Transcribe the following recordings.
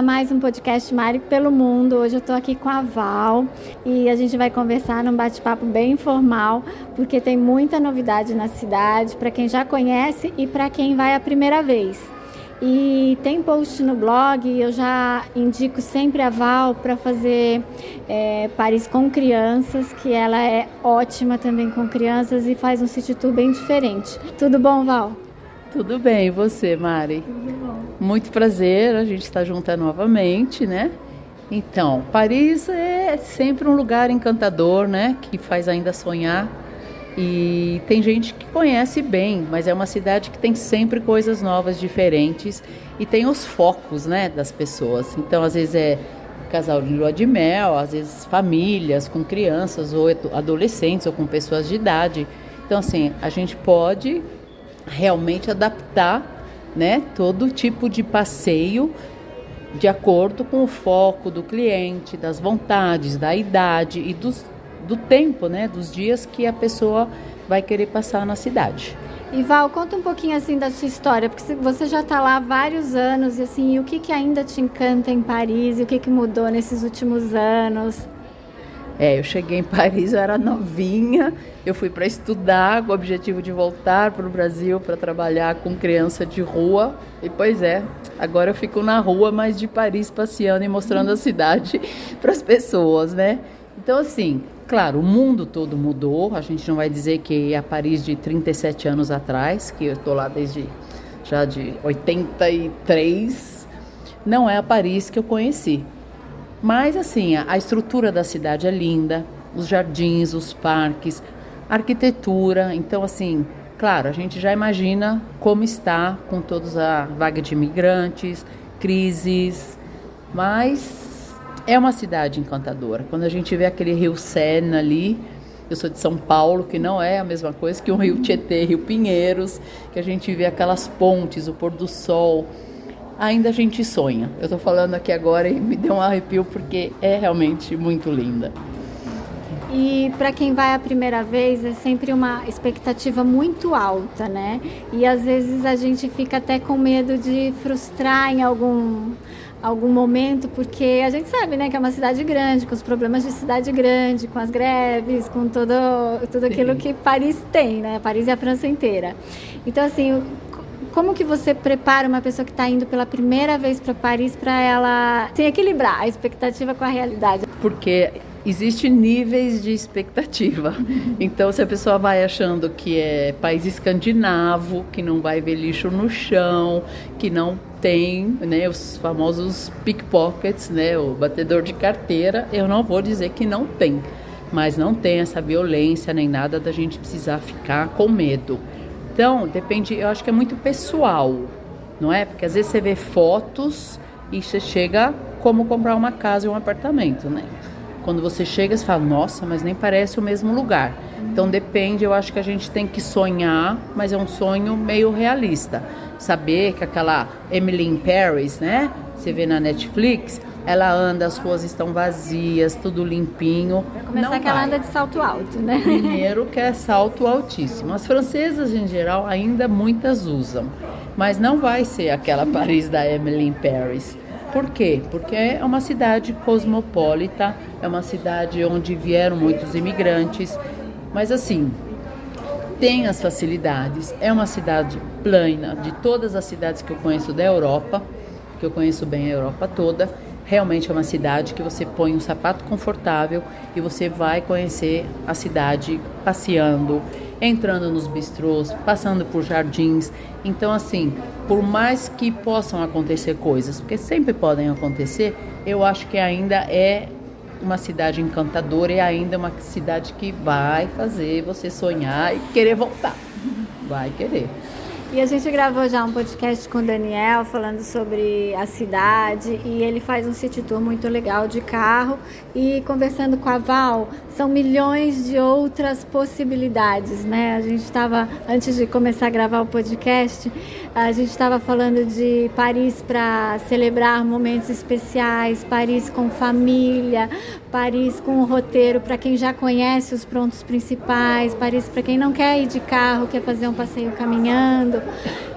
a mais um podcast Mari pelo Mundo. Hoje eu estou aqui com a Val e a gente vai conversar num bate-papo bem informal, porque tem muita novidade na cidade, para quem já conhece e para quem vai a primeira vez. E tem post no blog, eu já indico sempre a Val para fazer Paris com crianças, que ela é ótima também com crianças e faz um city tour bem diferente. Tudo bom, Val? Tudo bem, e você, Mari? Tudo bom. Muito prazer, a gente está junta novamente, né? Então, Paris é sempre um lugar encantador, né? Que faz ainda sonhar. E tem gente que conhece bem, mas é uma cidade que tem sempre coisas novas, diferentes. E tem os focos, né, das pessoas. Então, às vezes é casal de lua de mel, às vezes famílias com crianças, ou adolescentes, ou com pessoas de idade. Então, assim, a gente pode realmente adaptar, né, todo tipo de passeio de acordo com o foco do cliente, das vontades, da idade e do tempo, né, dos dias que a pessoa vai querer passar na cidade. E Val, conta um pouquinho assim da sua história, porque você já está lá há vários anos e assim, o que ainda te encanta em Paris e o que mudou nesses últimos anos? Eu cheguei em Paris, eu era novinha, eu fui para estudar com o objetivo de voltar para o Brasil para trabalhar com criança de rua. E pois agora eu fico na rua, mas de Paris passeando e mostrando a cidade para as pessoas, né? Então assim, claro, o mundo todo mudou, a gente não vai dizer que é a Paris de 37 anos atrás, que eu estou lá desde já de 83, não é a Paris que eu conheci. Mas assim, a estrutura da cidade é linda, os jardins, os parques, a arquitetura. Então assim, claro, a gente já imagina como está com toda a vaga de imigrantes, crises, mas é uma cidade encantadora. Quando a gente vê aquele rio Sena ali, eu sou de São Paulo, que não é a mesma coisa que um rio Tietê, rio Pinheiros, que a gente vê aquelas pontes, o pôr do sol. Ainda a gente sonha. Eu estou falando aqui agora e me deu um arrepio porque é realmente muito linda. E para quem vai a primeira vez é sempre uma expectativa muito alta, né? E às vezes a gente fica até com medo de frustrar em algum momento, porque a gente sabe, né, que é uma cidade grande, com os problemas de cidade grande, com as greves, com tudo aquilo que Paris tem, né? Paris e a França inteira. Então, assim, como que você prepara uma pessoa que está indo pela primeira vez para Paris para ela se equilibrar a expectativa com a realidade? Porque existem níveis de expectativa. Então, se a pessoa vai achando que é país escandinavo, que não vai ver lixo no chão, que não tem, né, os famosos pickpockets, né, o batedor de carteira, eu não vou dizer que não tem, mas não tem essa violência nem nada da gente precisar ficar com medo. Então, depende, eu acho que é muito pessoal, não é? Porque às vezes você vê fotos e você chega como comprar uma casa e um apartamento, né? Quando você chega, você fala, nossa, mas nem parece o mesmo lugar. Então, depende, eu acho que a gente tem que sonhar, mas é um sonho meio realista. Saber que aquela Emily in Paris, né? Você vê na Netflix, ela anda, as ruas estão vazias, tudo limpinho. Vai começar que ela anda de salto alto, né? Primeiro que é salto altíssimo. As francesas, em geral, ainda muitas usam. Mas não vai ser aquela Paris da Emily in Paris. Por quê? Porque é uma cidade cosmopolita, é uma cidade onde vieram muitos imigrantes. Mas assim, tem as facilidades. É uma cidade plana, de todas as cidades que eu conheço da Europa, que eu conheço bem a Europa toda. Realmente é uma cidade que você põe um sapato confortável e você vai conhecer a cidade passeando, entrando nos bistrôs, passando por jardins. Então, assim, por mais que possam acontecer coisas, porque sempre podem acontecer, eu acho que ainda é uma cidade encantadora e ainda uma cidade que vai fazer você sonhar e querer voltar. Vai querer. E a gente gravou já um podcast com o Daniel falando sobre a cidade e ele faz um city tour muito legal de carro e conversando com a Val, são milhões de outras possibilidades, né? A gente estava, antes de começar a gravar o podcast, a gente estava falando de Paris para celebrar momentos especiais, Paris com família, Paris com o roteiro para quem já conhece os pontos principais, Paris para quem não quer ir de carro, quer fazer um passeio caminhando.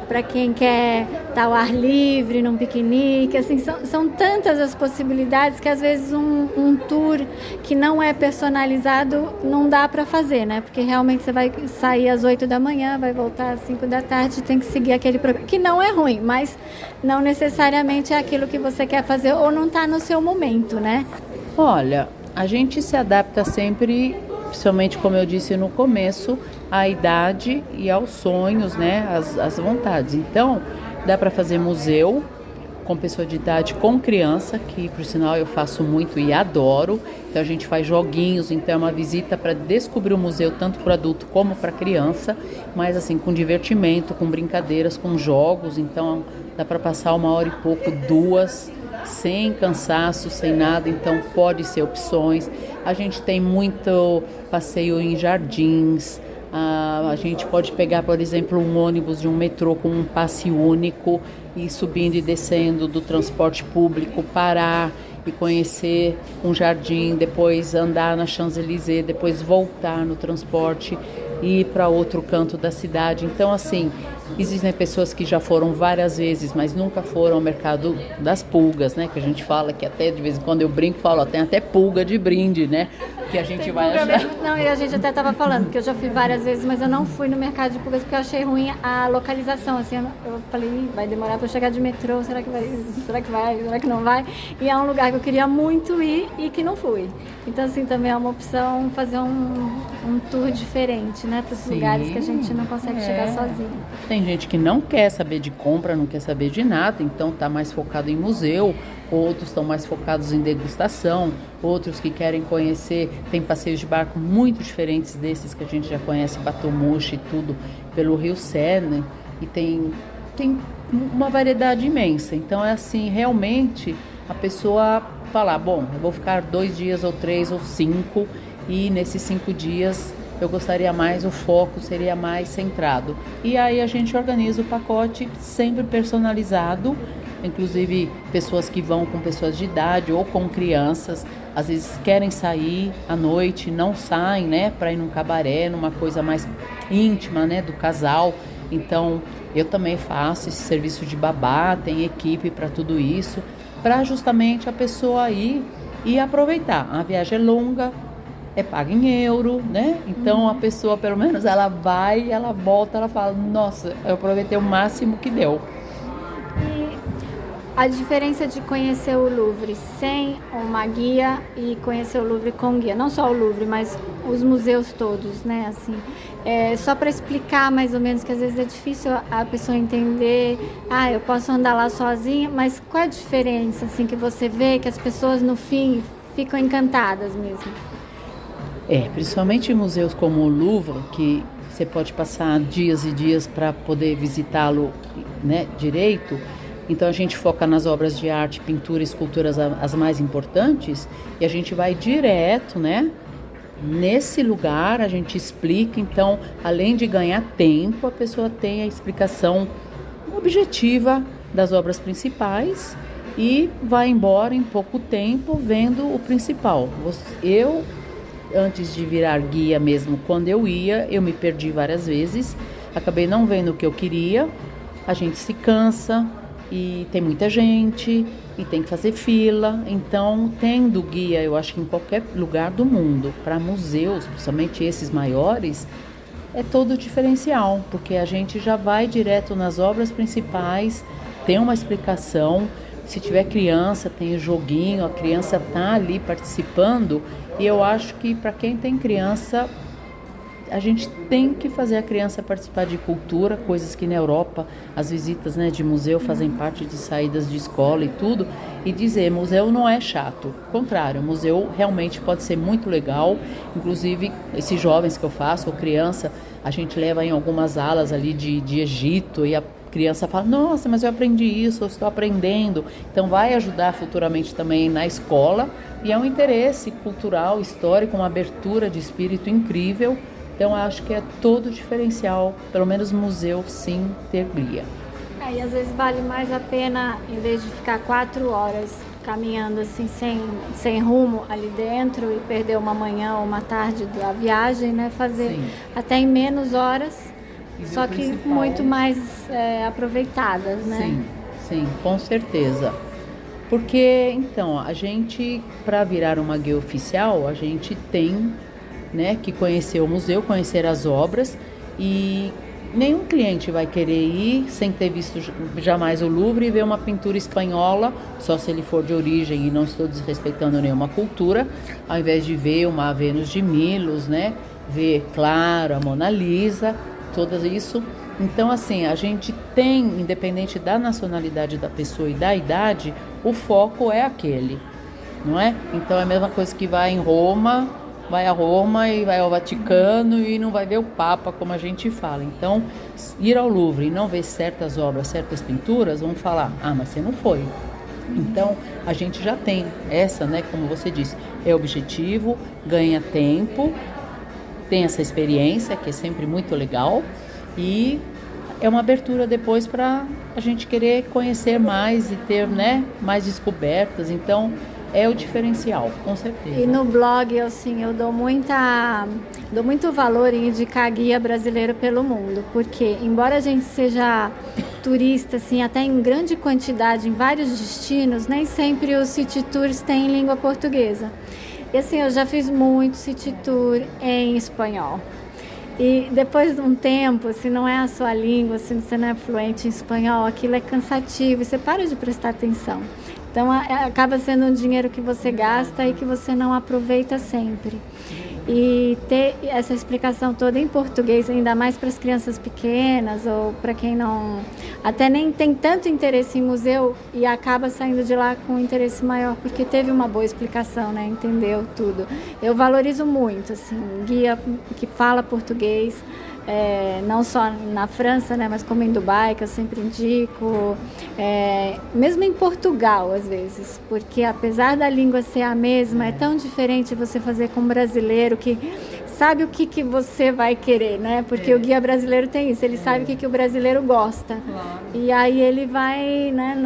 para quem quer estar ao ar livre, num piquenique, assim, são tantas as possibilidades que às vezes um tour que não é personalizado não dá para fazer, né? Porque realmente você vai sair às 8 da manhã, vai voltar às 5 da tarde, tem que seguir aquele programa, que não é ruim, mas não necessariamente é aquilo que você quer fazer ou não está no seu momento, né? Olha, a gente se adapta sempre, principalmente como eu disse no começo, à idade e aos sonhos, né, às vontades. Então, dá para fazer museu com pessoa de idade, com criança, que por sinal eu faço muito e adoro. Então a gente faz joguinhos, então é uma visita para descobrir o museu tanto para adulto como para criança, mas assim com divertimento, com brincadeiras, com jogos. Então dá para passar 1 hora e pouco, 2, sem cansaço, sem nada. Então pode ser opções. A gente tem muito passeio em jardins. A gente pode pegar, por exemplo, um ônibus de um metrô com um passe único e subindo e descendo do transporte público, parar e conhecer um jardim, depois andar na Champs-Élysées, depois voltar no transporte e ir para outro canto da cidade. Então, assim, existem pessoas que já foram várias vezes, mas nunca foram ao mercado das pulgas, né? Que a gente fala que até de vez em quando eu brinco e falo, ó, tem até pulga de brinde, né? Que a gente vai achar. Não, e a gente até estava falando, que eu já fui várias vezes, mas eu não fui no mercado de pulgas porque eu achei ruim a localização, assim, eu falei, vai demorar para eu chegar de metrô, será que vai, será que não vai? E é um lugar que eu queria muito ir e que não fui. Então, assim, também é uma opção fazer um tour diferente, né, para os lugares que a gente não consegue chegar sozinho. Tem gente que não quer saber de compra, não quer saber de nada, então está mais focado em museu, outros estão mais focados em degustação, outros que querem conhecer, tem passeios de barco muito diferentes desses que a gente já conhece, Batomushi e tudo, pelo Rio Sena, e tem uma variedade imensa. Então é assim, realmente a pessoa falar, bom, eu vou ficar 2 dias ou 3 ou 5 e nesses 5 dias eu gostaria mais, o foco seria mais centrado. E aí a gente organiza o pacote sempre personalizado, inclusive pessoas que vão com pessoas de idade ou com crianças, às vezes querem sair à noite, não saem, né, para ir num cabaré, numa coisa mais íntima, né, do casal. Então eu também faço esse serviço de babá, tem equipe para tudo isso, para justamente a pessoa ir e aproveitar. A viagem é longa, é paga em euro, né? Então a pessoa, pelo menos, ela vai, ela volta, ela fala, nossa, eu aproveitei o máximo que deu. E a diferença de conhecer o Louvre sem uma guia e conhecer o Louvre com guia, não só o Louvre, mas os museus todos, né? Assim, só para explicar mais ou menos, que às vezes é difícil a pessoa entender, eu posso andar lá sozinha, mas qual é a diferença, assim, que você vê que as pessoas no fim ficam encantadas mesmo? Principalmente em museus como o Louvre, que você pode passar dias e dias para poder visitá-lo, né, direito. Então a gente foca nas obras de arte, pintura e esculturas as mais importantes, e a gente vai direto, né? Nesse lugar a gente explica, então além de ganhar tempo, a pessoa tem a explicação objetiva das obras principais e vai embora em pouco tempo vendo o principal. Antes de virar guia mesmo, quando eu me perdi várias vezes, acabei não vendo o que eu queria, a gente se cansa e tem muita gente e tem que fazer fila. Então, tendo guia, eu acho que em qualquer lugar do mundo, para museus, principalmente esses maiores, é todo diferencial, porque a gente já vai direto nas obras principais, tem uma explicação. Se tiver criança, tem o joguinho, a criança está ali participando. E eu acho que para quem tem criança, a gente tem que fazer a criança participar de cultura, coisas que na Europa as visitas, né, de museu fazem parte de saídas de escola e tudo. E dizer, museu não é chato, ao contrário, museu realmente pode ser muito legal. Inclusive, esses jovens que eu faço, ou criança, a gente leva em algumas alas ali de Egito e a criança fala, nossa, mas eu aprendi isso, eu estou aprendendo. Então vai ajudar futuramente também na escola e é um interesse cultural, histórico, uma abertura de espírito incrível. Então acho que é todo diferencial, pelo menos museu sim, ter guia. E às vezes vale mais a pena, em vez de ficar 4 horas caminhando assim sem rumo ali dentro e perder uma manhã ou uma tarde da viagem, né? Fazer até em menos horas, E ver só o que principal. muito mais aproveitadas, né? Sim, sim, com certeza. Porque, então, a gente, para virar uma guia oficial, a gente tem, né, que conhecer o museu, conhecer as obras, e nenhum cliente vai querer ir sem ter visto jamais o Louvre e ver uma pintura espanhola, só se ele for de origem, e não estou desrespeitando nenhuma cultura, ao invés de ver uma Vênus de Milos, né, ver, claro, a Mona Lisa, tudo isso. Então, assim, a gente tem, independente da nacionalidade da pessoa e da idade, o foco é aquele, não é? Então, é a mesma coisa que vai a Roma e vai ao Vaticano e não vai ver o Papa, como a gente fala. Então, ir ao Louvre e não ver certas obras, certas pinturas, vão falar, ah, mas você não foi. Então, a gente já tem essa, né, como você disse, é objetivo, ganha tempo, tem essa experiência, que é sempre muito legal, e é uma abertura depois para a gente querer conhecer mais e ter, né, mais descobertas. Então, é o diferencial, com certeza. E no blog, assim, eu dou muito valor em indicar guia brasileiro pelo mundo, porque embora a gente seja turista, assim, até em grande quantidade em vários destinos, nem sempre os city tours têm língua portuguesa. E assim, eu já fiz muito city tour em espanhol. E depois de um tempo, se não é a sua língua, se você não é fluente em espanhol, aquilo é cansativo e você para de prestar atenção. Então acaba sendo um dinheiro que você gasta e que você não aproveita sempre. E ter essa explicação toda em português, ainda mais para as crianças pequenas ou para quem não até nem tem tanto interesse em museu e acaba saindo de lá com um interesse maior porque teve uma boa explicação, né? Entendeu tudo. Eu valorizo muito, assim, guia que fala português. Não só na França, né, mas como em Dubai, que eu sempre indico, mesmo em Portugal às vezes, porque apesar da língua ser a mesma, é tão diferente você fazer com um brasileiro que sabe o que você vai querer, né? Porque o guia brasileiro tem isso, ele sabe o que o brasileiro gosta. Claro. E aí ele vai, né,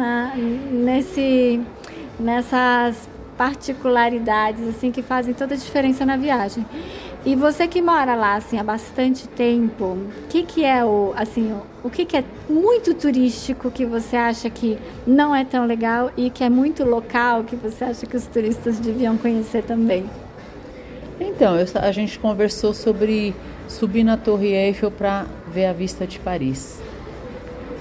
nessas particularidades assim que fazem toda a diferença na viagem. E você que mora lá assim há bastante tempo, o que é o que é muito turístico que você acha que não é tão legal e que é muito local que você acha que os turistas deviam conhecer também? Então, a gente conversou sobre subir na Torre Eiffel para ver a vista de Paris.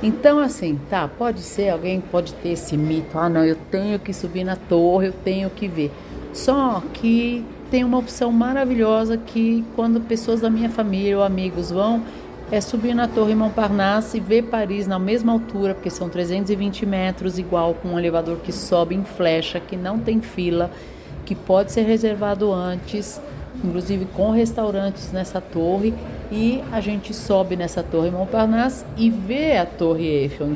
Então, assim, tá, pode ser, alguém pode ter esse mito, ah não, eu tenho que subir na torre, eu tenho que ver. Só que tem uma opção maravilhosa que quando pessoas da minha família ou amigos vão, é subir na Torre Montparnasse e ver Paris na mesma altura, porque são 320 metros, igual com um elevador que sobe em flecha, que não tem fila, que pode ser reservado antes, inclusive com restaurantes nessa torre, e a gente sobe nessa Torre Montparnasse e vê a Torre Eiffel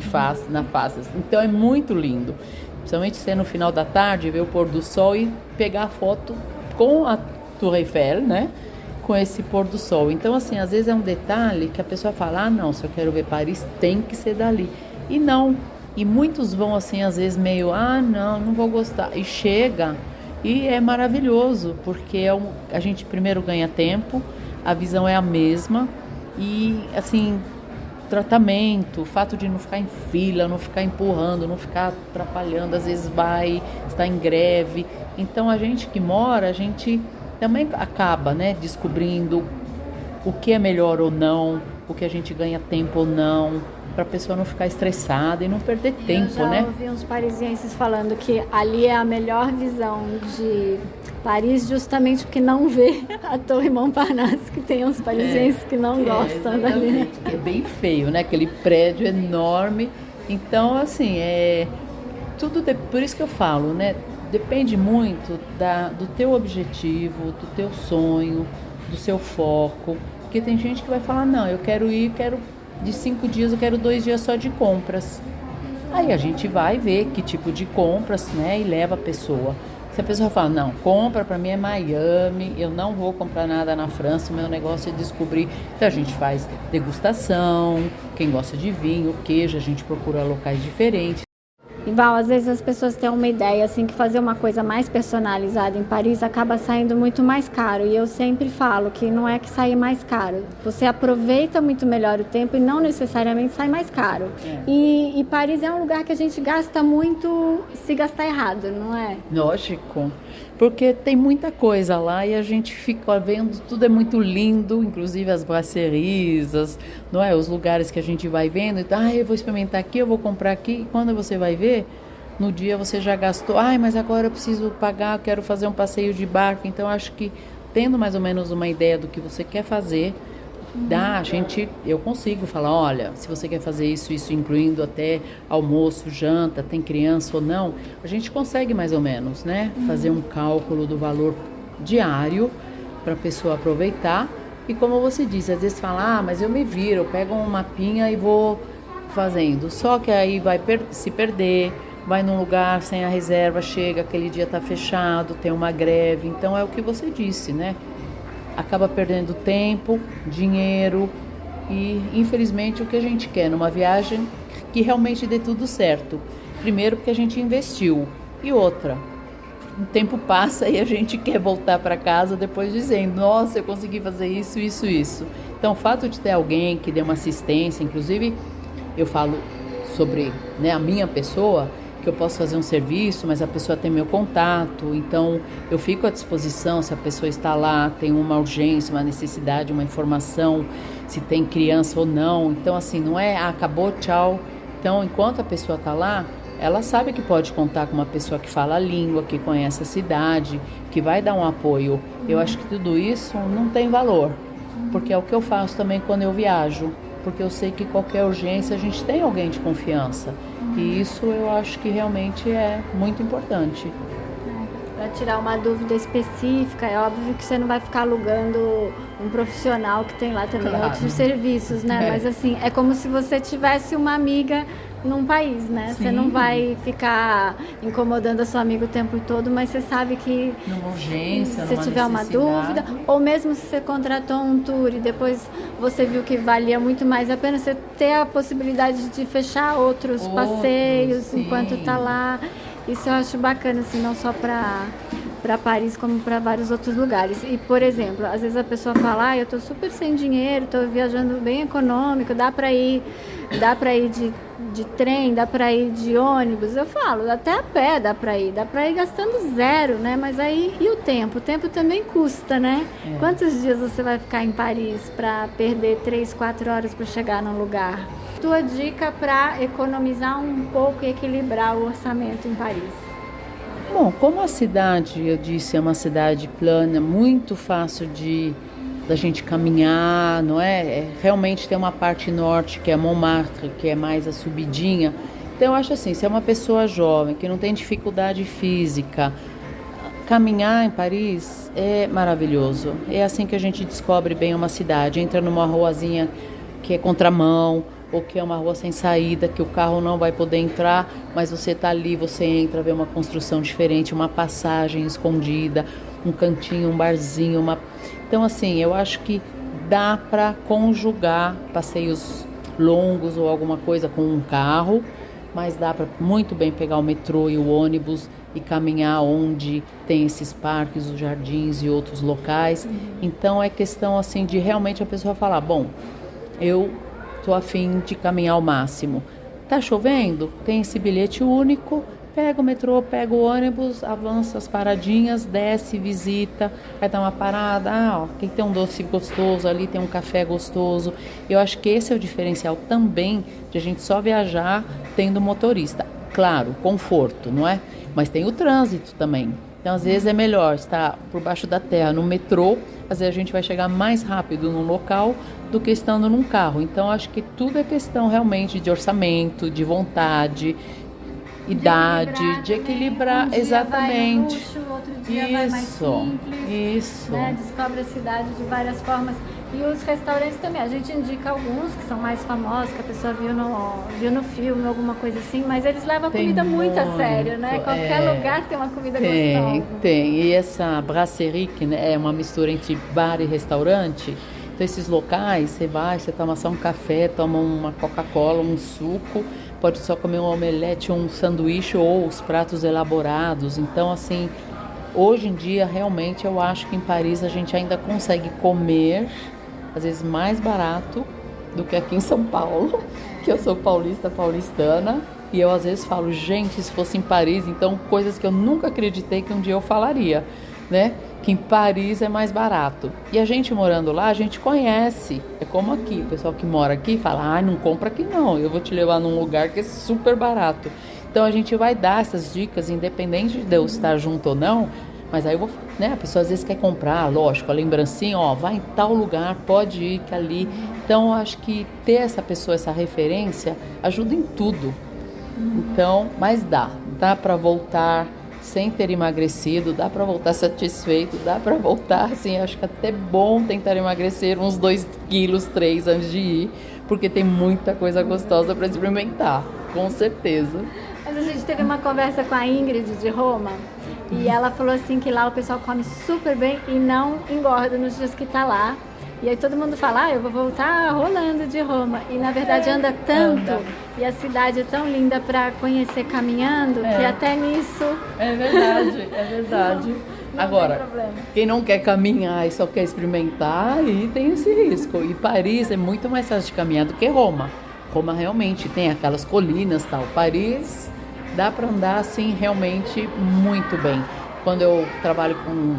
na face. Então é muito lindo, principalmente ser no final da tarde, ver o pôr do sol e pegar a foto com a Torre Eiffel, né? Com esse pôr do sol. Então, assim, às vezes é um detalhe que a pessoa fala, ah, não, se eu quero ver Paris, tem que ser dali. E não. E muitos vão, assim, às vezes meio, ah, não vou gostar. E chega, e é maravilhoso, porque a gente primeiro ganha tempo, a visão é a mesma, e, assim, tratamento, o fato de não ficar em fila, não ficar empurrando, não ficar atrapalhando, às vezes está em greve. Então a gente que mora, a gente também acaba, né, descobrindo o que é melhor ou não, o que a gente ganha tempo ou não, para a pessoa não ficar estressada e não perder tempo, né? Eu já ouvi uns parisienses falando que ali é a melhor visão de Paris, justamente porque não vê a Torre Montparnasse, que tem uns parisienses que não gostam dali. É bem feio, né? Aquele prédio enorme. Então, assim, por isso que eu falo, né? Depende muito do teu objetivo, do teu sonho, do seu foco. Porque tem gente que vai falar, não, eu quero de 5 dias, eu quero 2 dias só de compras. Aí a gente vai ver que tipo de compras, né? E leva a pessoa. Se a pessoa fala, não, compra pra mim é Miami, eu não vou comprar nada na França, o meu negócio é descobrir. Então a gente faz degustação, quem gosta de vinho, queijo, a gente procura locais diferentes. Igual, às vezes as pessoas têm uma ideia, assim, que fazer uma coisa mais personalizada em Paris acaba saindo muito mais caro. E eu sempre falo que não é que sai mais caro. Você aproveita muito melhor o tempo e não necessariamente sai mais caro. E Paris é um lugar que a gente gasta muito se gastar errado, não é? Lógico, porque tem muita coisa lá e a gente fica vendo, tudo é muito lindo, inclusive as brasseries, não é? Os lugares que a gente vai vendo, então, eu vou experimentar aqui, eu vou comprar aqui, e quando você vai ver, no dia você já gastou, mas agora eu preciso pagar, eu quero fazer um passeio de barco, então acho que tendo mais ou menos uma ideia do que você quer fazer, eu consigo falar, olha, se você quer fazer isso, incluindo até almoço, janta, tem criança ou não, a gente consegue mais ou menos, né? Fazer um cálculo do valor diário para a pessoa aproveitar. E como você disse, às vezes fala, mas eu me viro, eu pego um mapinha e vou fazendo. Só que aí vai se perder, vai num lugar sem a reserva, chega, aquele dia está fechado, tem uma greve, então é o que você disse, né? Acaba perdendo tempo, dinheiro e, infelizmente, o que a gente quer numa viagem que realmente dê tudo certo. Primeiro, porque a gente investiu. E outra, o tempo passa e a gente quer voltar para casa depois dizendo, nossa, eu consegui fazer isso, isso, isso. Então, o fato de ter alguém que dê uma assistência, inclusive, eu falo sobre, né, a minha pessoa, que eu posso fazer um serviço, mas a pessoa tem meu contato, então eu fico à disposição se a pessoa está lá, tem uma urgência, uma necessidade, uma informação, se tem criança ou não. Então, assim, não é acabou, tchau. Então, enquanto a pessoa está lá, ela sabe que pode contar com uma pessoa que fala a língua, que conhece a cidade, que vai dar um apoio. Eu acho que tudo isso não tem valor, porque é o que eu faço também quando eu viajo, porque eu sei que qualquer urgência a gente tem alguém de confiança. E isso eu acho que realmente é muito importante. Para tirar uma dúvida específica, é óbvio que você não vai ficar alugando um profissional que tem lá também outros serviços, né? Mas assim, é como se você tivesse uma amiga num país, né? Sim. Você não vai ficar incomodando a sua amiga o tempo todo, mas você sabe que numa urgência, se tiver uma dúvida, ou mesmo se você contratou um tour e depois você viu que valia muito mais a pena você ter a possibilidade de fechar outros passeios, sim, enquanto tá lá. Isso eu acho bacana, assim, não só para Paris, como para vários outros lugares. E, por exemplo, às vezes a pessoa fala, eu tô super sem dinheiro, tô viajando bem econômico, dá para ir de trem, dá para ir de ônibus. Eu falo, até a pé dá para ir gastando zero, né? Mas aí, e o tempo? O tempo também custa, né? Quantos dias você vai ficar em Paris para perder 3, 4 horas para chegar num lugar? Tua dica para economizar um pouco e equilibrar o orçamento em Paris? Bom, como a cidade, eu disse, é uma cidade plana, muito fácil da gente caminhar, não é? Realmente tem uma parte norte, que é Montmartre, que é mais a subidinha. Então eu acho assim, se é uma pessoa jovem, que não tem dificuldade física, caminhar em Paris é maravilhoso. É assim que a gente descobre bem uma cidade. Entra numa ruazinha que é contramão, ou que é uma rua sem saída, que o carro não vai poder entrar, mas você está ali, você entra, vê uma construção diferente, uma passagem escondida, um cantinho, um barzinho, Então, assim, eu acho que dá para conjugar passeios longos ou alguma coisa com um carro, mas dá para muito bem pegar o metrô e o ônibus e caminhar onde tem esses parques, os jardins e outros locais. Então, é questão, assim, de realmente a pessoa falar, bom, eu estou a fim de caminhar ao máximo. Tá chovendo? Tem esse bilhete único, pega o metrô, pega o ônibus, avança as paradinhas, desce, visita, vai dar uma parada, aqui tem um doce gostoso, ali tem um café gostoso. Eu acho que esse é o diferencial também de a gente só viajar tendo motorista. Claro, conforto, não é? Mas tem o trânsito também. Então, às vezes é melhor estar por baixo da terra no metrô, às vezes a gente vai chegar mais rápido no local do que estando num carro. Então, acho que tudo é questão realmente de orçamento, de vontade, idade, de equilibrar, um dia exatamente. Vai no luxo, outro dia vai mais simples, isso. Né? Descobre a cidade de várias formas. E os restaurantes também, a gente indica alguns que são mais famosos, que a pessoa viu no filme, alguma coisa assim, mas eles levam a comida muito a sério, né? Qualquer lugar tem uma comida gostosa. Tem. E essa brasserie, que, né, é uma mistura entre bar e restaurante, Então esses locais, você toma só um café, toma uma Coca-Cola, um suco, pode só comer um omelete, um sanduíche ou os pratos elaborados. Então assim, hoje em dia realmente eu acho que em Paris a gente ainda consegue comer, às vezes mais barato do que aqui em São Paulo, que eu sou paulistana, e eu às vezes falo, gente, se fosse em Paris, então coisas que eu nunca acreditei que um dia eu falaria, né? Que em Paris é mais barato. E a gente morando lá, a gente conhece. É como aqui, o pessoal que mora aqui fala, não compra aqui não, eu vou te levar num lugar que é super barato. Então a gente vai dar essas dicas, independente de eu estar junto ou não, mas aí eu vou, né? A pessoa às vezes quer comprar, lógico, a lembrancinha, vai em tal lugar, pode ir que ali. Então eu acho que ter essa pessoa, essa referência, ajuda em tudo. Então, mas dá para voltar sem ter emagrecido, dá para voltar satisfeito, dá para voltar, assim, acho que até bom tentar emagrecer uns 2 quilos, 3 antes de ir, porque tem muita coisa gostosa para experimentar, com certeza. Mas a gente teve uma conversa com a Ingrid de Roma, e ela falou assim que lá o pessoal come super bem e não engorda nos dias que tá lá. E aí todo mundo fala, eu vou voltar rolando de Roma. E na verdade anda tanto, e a cidade é tão linda para conhecer caminhando, que até nisso... É verdade. Não Agora, quem não quer caminhar e só quer experimentar, aí tem esse risco. E Paris é muito mais fácil de caminhar do que Roma. Roma realmente tem aquelas colinas e tal. Paris dá para andar assim realmente muito bem. Quando eu trabalho com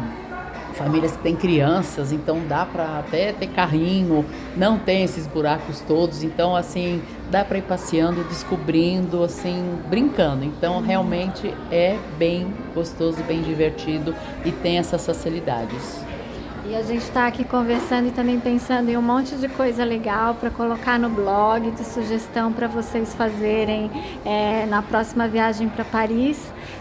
famílias que têm crianças, então dá para até ter carrinho, não tem esses buracos todos, então assim, dá para ir passeando, descobrindo, assim, brincando. Então realmente é bem gostoso, bem divertido e tem essas facilidades. E a gente está aqui conversando e também pensando em um monte de coisa legal para colocar no blog, de sugestão para vocês fazerem na próxima viagem para Paris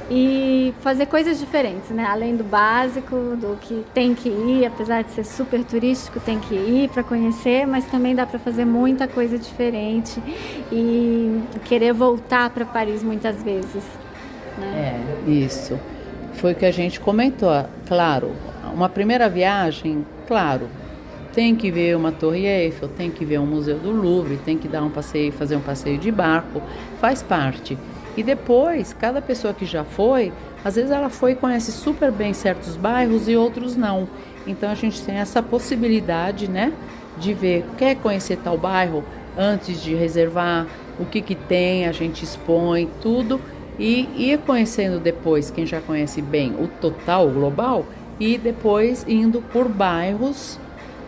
e fazer coisas diferentes, né? Além do básico, do que tem que ir, apesar de ser super turístico, tem que ir para conhecer, mas também dá para fazer muita coisa diferente e querer voltar para Paris muitas vezes, né? Isso. Foi o que a gente comentou, claro. Uma primeira viagem, claro, tem que ver uma Torre Eiffel, tem que ver um Museu do Louvre, tem que dar um passeio, fazer um passeio de barco, faz parte. E depois, cada pessoa que já foi, às vezes ela foi e conhece super bem certos bairros e outros não. Então a gente tem essa possibilidade, né, de ver, quer conhecer tal bairro antes de reservar, o que tem, a gente expõe tudo e ir conhecendo depois, quem já conhece bem o total, o global, e depois indo por bairros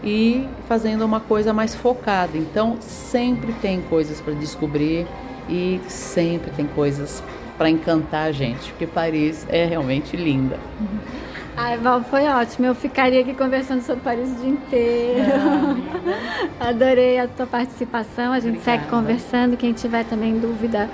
e fazendo uma coisa mais focada. Então sempre tem coisas para descobrir e sempre tem coisas para encantar a gente, porque Paris é realmente linda. Ai, Val, foi ótimo. Eu ficaria aqui conversando sobre Paris o dia inteiro. Adorei a tua participação. A gente segue conversando. Quem tiver também dúvida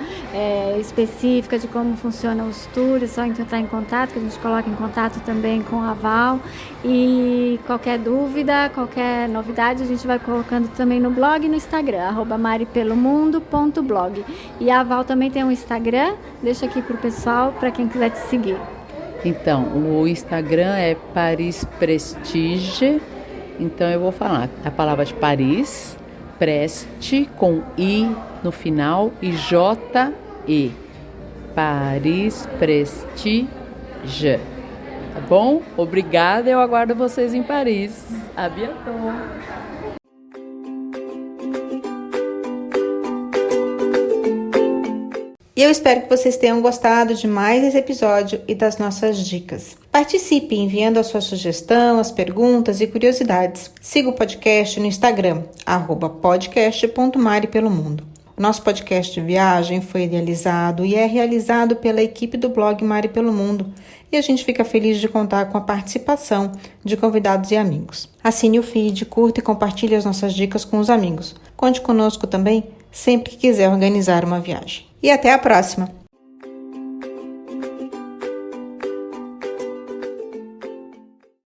específica de como funcionam os tours, é só entrar em contato, que a gente coloca em contato também com a Val. E qualquer dúvida, qualquer novidade, a gente vai colocando também no blog e no Instagram, @maripelomundo.blog. E a Val também tem um Instagram. Deixa aqui pro pessoal, para quem quiser te seguir. Então, o Instagram é Paris Prestige. Então eu vou falar a palavra de Paris, Preste, com I no final e J-E. Paris Prestige. Tá bom? Obrigada, eu aguardo vocês em Paris. À bientôt. E eu espero que vocês tenham gostado de mais esse episódio e das nossas dicas. Participe enviando a sua sugestão, as perguntas e curiosidades. Siga o podcast no Instagram, @podcast.maripelomundo. O nosso podcast de viagem foi idealizado e é realizado pela equipe do blog Mari Pelo Mundo e a gente fica feliz de contar com a participação de convidados e amigos. Assine o feed, curta e compartilhe as nossas dicas com os amigos. Conte conosco também sempre que quiser organizar uma viagem. E até a próxima!